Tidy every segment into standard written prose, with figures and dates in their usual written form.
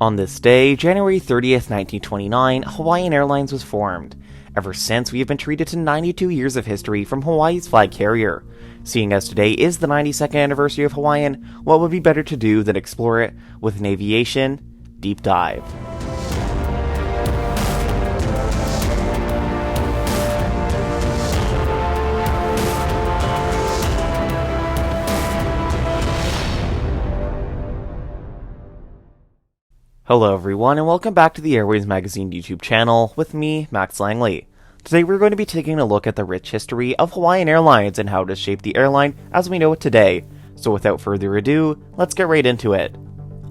On this day, January 30th, 1929, Hawaiian Airlines was formed. Ever since, we have been treated to 92 years of history from Hawaii's flag carrier. Seeing as today is the 92nd anniversary of Hawaiian, what would be better to do than explore it with an Aviation Deep Dive? Hello everyone, and welcome back to the Airways Magazine YouTube channel with me, Max Langley. Today we're going to be taking a look at the rich history of Hawaiian Airlines and how it has shaped the airline as we know it today. So without further ado, let's get right into it.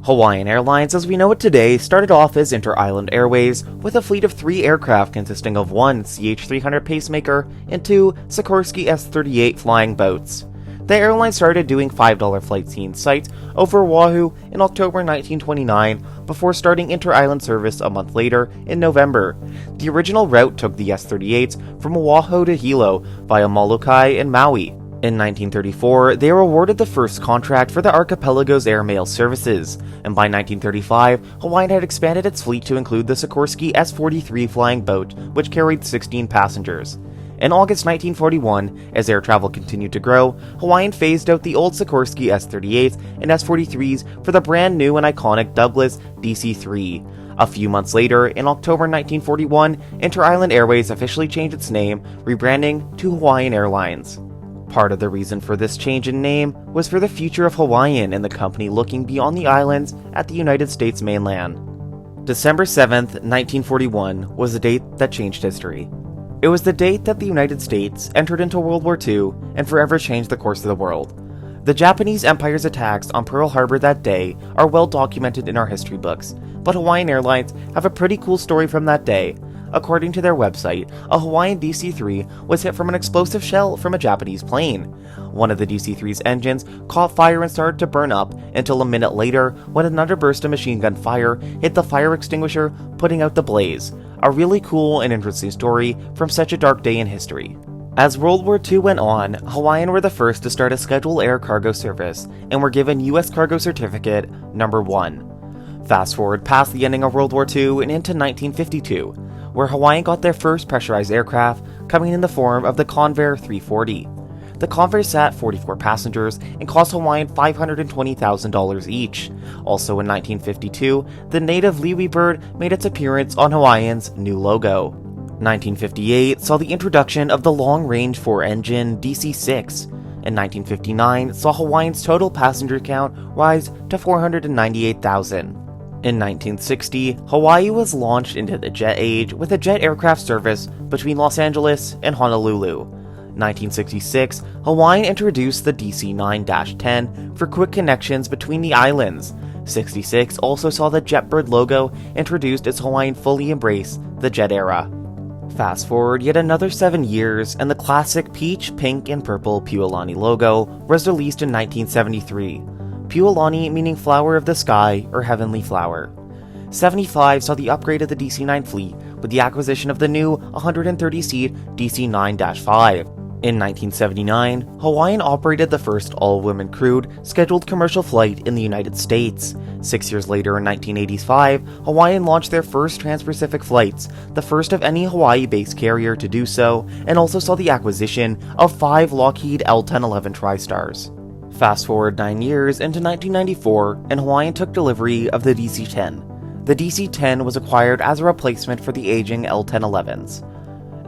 Hawaiian Airlines as we know it today started off as Inter-Island Airways with a fleet of 3 aircraft consisting of 1 CH-300 pacemaker and 2 Sikorsky S-38 flying boats. The airline started doing $5 flight scene sites over Oahu in October 1929 before starting inter-island service a month later in November. The original route took the S-38s from Oahu to Hilo via Molokai and Maui. In 1934, they were awarded the first contract for the archipelago's airmail services, and by 1935, Hawaiian had expanded its fleet to include the Sikorsky S-43 flying boat, which carried 16 passengers. In August 1941, as air travel continued to grow, Hawaiian phased out the old Sikorsky S-38s and S-43s for the brand new and iconic Douglas DC-3. A few months later, in October 1941, Inter-Island Airways officially changed its name, rebranding to Hawaiian Airlines. Part of the reason for this change in name was for the future of Hawaiian and the company looking beyond the islands at the United States mainland. December 7th, 1941 was the date that changed history. It was the date that the United States entered into World War II and forever changed the course of the world. The Japanese Empire's attacks on Pearl Harbor that day are well documented in our history books, but Hawaiian Airlines have a pretty cool story from that day. According to their website, a Hawaiian DC-3 was hit from an explosive shell from a Japanese plane. One of the DC-3's engines caught fire and started to burn up until a minute later when another burst of machine gun fire hit the fire extinguisher, putting out the blaze. A really cool and interesting story from such a dark day in history. As World War II went on, Hawaiian were the first to start a scheduled air cargo service and were given U.S. Cargo Certificate Number 1. Fast forward past the ending of World War II and into 1952, where Hawaiian got their first pressurized aircraft, coming in the form of the Convair 340. The Convair sat 44 passengers and cost Hawaiian $520,000 each. Also in 1952, the native Liwi bird made its appearance on Hawaiian's new logo. 1958 saw the introduction of the long-range 4-engine DC-6. In 1959 saw Hawaiian's total passenger count rise to 498,000. In 1960, Hawaii was launched into the jet age with a jet aircraft service between Los Angeles and Honolulu. 1966, Hawaiian introduced the DC-9-10 for quick connections between the islands. 66 also saw the Jetbird logo introduced as Hawaiian fully embraced the jet era. Fast forward yet another 7 years, and the classic peach, pink, and purple Pualani logo was released in 1973. Pualani meaning flower of the sky or heavenly flower. 75 saw the upgrade of the DC-9 fleet with the acquisition of the new 130-seat DC-9-5. In 1979, Hawaiian operated the first all-women crewed scheduled commercial flight in the United States. 6 years later in 1985, Hawaiian launched their first trans-Pacific flights, the first of any Hawaii-based carrier to do so, and also saw the acquisition of 5 Lockheed L-1011 TriStars. Fast forward 9 years into 1994, and Hawaiian took delivery of the DC-10. The DC-10 was acquired as a replacement for the aging L-1011s.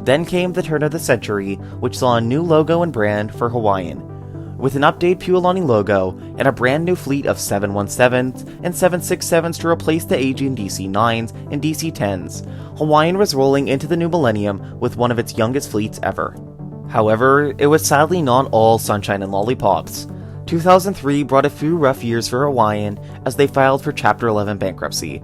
Then came the turn of the century, which saw a new logo and brand for Hawaiian. With an updated Pualani logo and a brand new fleet of 717s and 767s to replace the aging DC-9s and DC-10s, Hawaiian was rolling into the new millennium with one of its youngest fleets ever. However, it was sadly not all sunshine and lollipops. 2003 brought a few rough years for Hawaiian as they filed for Chapter 11 bankruptcy.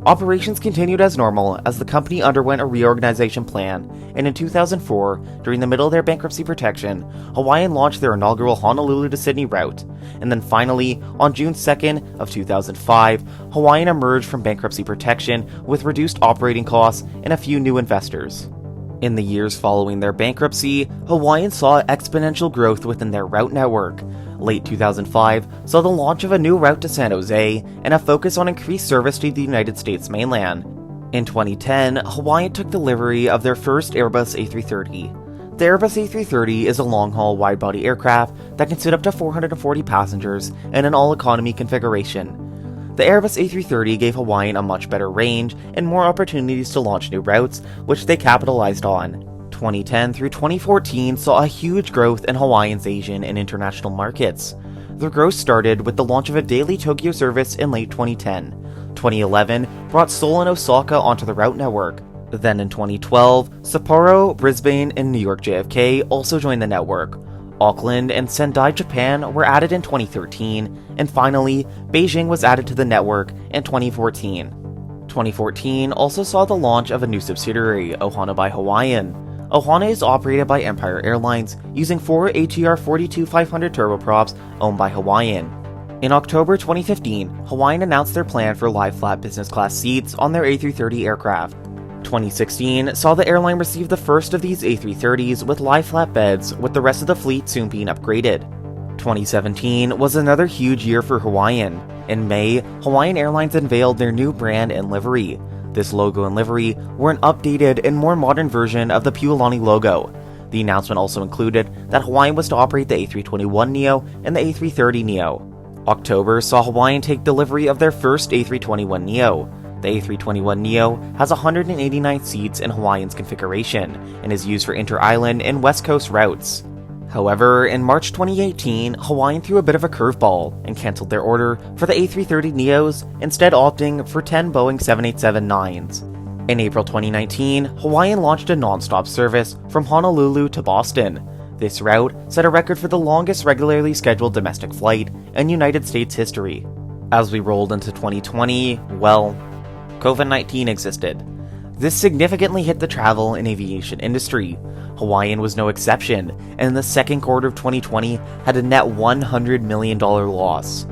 Operations continued as normal as the company underwent a reorganization plan, and in 2004, during the middle of their bankruptcy protection, Hawaiian launched their inaugural Honolulu to Sydney route, and then finally, on June 2nd of 2005, Hawaiian emerged from bankruptcy protection with reduced operating costs and a few new investors. In the years following their bankruptcy, Hawaiian saw exponential growth within their route network. Late 2005 saw the launch of a new route to San Jose and a focus on increased service to the United States mainland. In 2010, Hawaiian took delivery of their first Airbus A330. The Airbus A330 is a long-haul wide-body aircraft that can sit up to 440 passengers in an all-economy configuration. The Airbus A330 gave Hawaiian a much better range and more opportunities to launch new routes, which they capitalized on. 2010 through 2014 saw a huge growth in Hawaiian's Asian and international markets. Their growth started with the launch of a daily Tokyo service in late 2010. 2011 brought Seoul and Osaka onto the route network. Then in 2012, Sapporo, Brisbane, and New York JFK also joined the network. Auckland and Sendai, Japan were added in 2013, and finally, Beijing was added to the network in 2014. 2014 also saw the launch of a new subsidiary, Ohana by Hawaiian. Ohana is operated by Empire Airlines, using 4 ATR 42-500 turboprops owned by Hawaiian. In October 2015, Hawaiian announced their plan for lie-flat business class seats on their A330 aircraft. 2016 saw the airline receive the first of these A330s with lie-flat beds, with the rest of the fleet soon being upgraded. 2017 was another huge year for Hawaiian. In May, Hawaiian Airlines unveiled their new brand and livery. This logo and livery were an updated and more modern version of the Pualani logo. The announcement also included that Hawaiian was to operate the A321neo and the A330neo. October saw Hawaiian take delivery of their first A321neo. The A321neo has 189 seats in Hawaiian's configuration and is used for inter-island and West Coast routes. However, in March 2018, Hawaiian threw a bit of a curveball and cancelled their order for the A330neos, instead opting for 10 Boeing 787-9s. In April 2019, Hawaiian launched a non-stop service from Honolulu to Boston. This route set a record for the longest regularly scheduled domestic flight in United States history. As we rolled into 2020, well, COVID-19 existed. This significantly hit the travel and aviation industry. Hawaiian was no exception, and in the second quarter of 2020 had a net $100 million loss.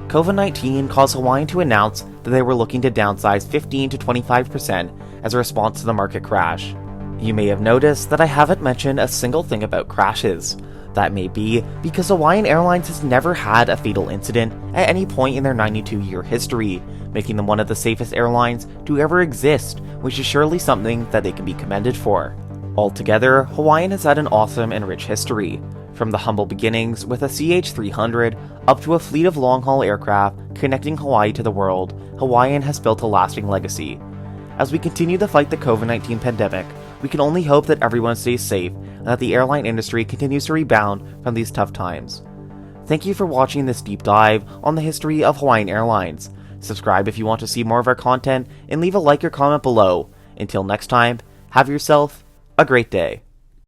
COVID-19 caused Hawaiian to announce that they were looking to downsize 15 to 25% as a response to the market crash. You may have noticed that I haven't mentioned a single thing about crashes. That may be because Hawaiian Airlines has never had a fatal incident at any point in their 92-year history, making them one of the safest airlines to ever exist, which is surely something that they can be commended for. Altogether, Hawaiian has had an awesome and rich history. From the humble beginnings with a CH-300 up to a fleet of long-haul aircraft connecting Hawaii to the world, Hawaiian has built a lasting legacy. As we continue to fight the COVID-19 pandemic, we can only hope that everyone stays safe and that the airline industry continues to rebound from these tough times. Thank you for watching this deep dive on the history of Hawaiian Airlines. Subscribe if you want to see more of our content, and leave a like or comment below. Until next time, have yourself a great day.